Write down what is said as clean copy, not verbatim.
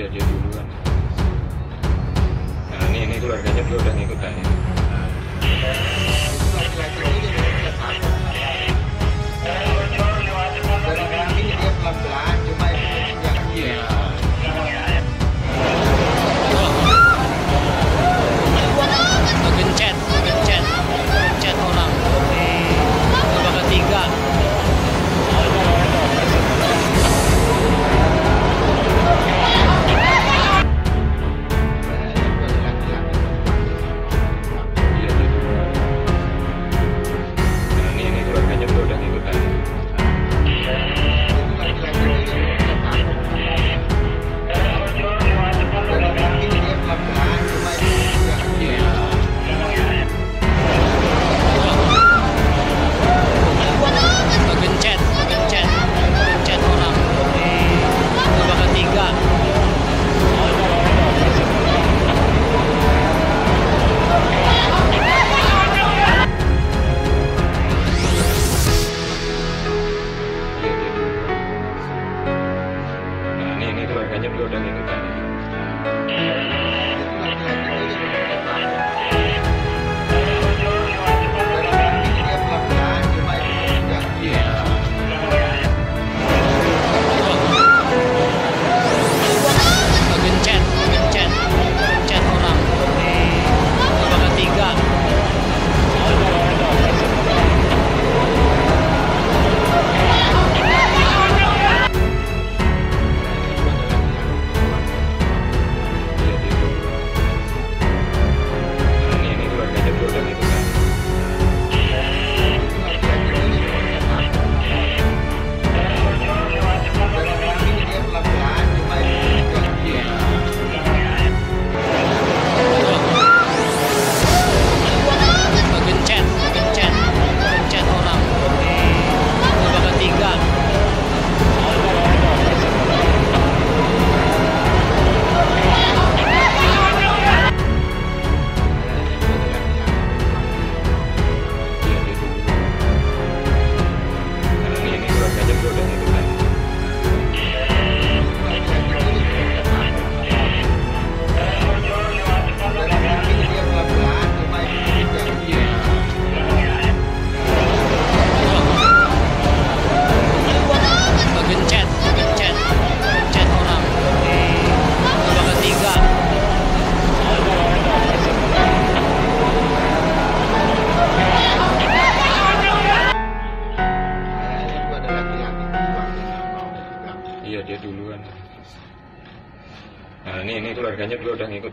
Iya, dia duluan. Nah, ini keluarganya dia udah ngikut tadi. Laki-laki ini dia udah sadar. Dari kami dia pelan-pelan, cuma itu senjata. Iya. Gencet orang. Babak ketiga. Iya, dia duluan. Nah, ini keluarganya dia udah ngikut tadi. Laki-laki ini dia udah sadar. Dari kami dia pelan-pelan, cuma itu senjata. Iya. Gencet orang. Babak ketiga. Iya, dia duluan. Nah, ini keluarganya dia udah ngikut tadi. Laki-laki ini dia udah sadar. Dari kami dia pelan-pelan, cuma itu senjata. Iya. Gencet orang. Babak ketiga. Iya, dia duluan. Nah, ini keluarganya dia udah ngikut tadi. Laki-laki ini dia udah sadar. Dari kami dia pelan-pelan, cuma itu senjata. Iya. Gencet orang. Babak ketiga. Iya, dia duluan. Nah, ini keluarganya dia udah ngikut tadi. Laki-laki ini dia udah sadar. Dari kami dia pelan-pelan, cuma itu senjata. Iya. Gencet orang. Babak ketiga. Kayaknya itu ada laki-laki keluarganya mau juga. Iya, dia duluan. Nah, ini keluarganya dia udah ngikut.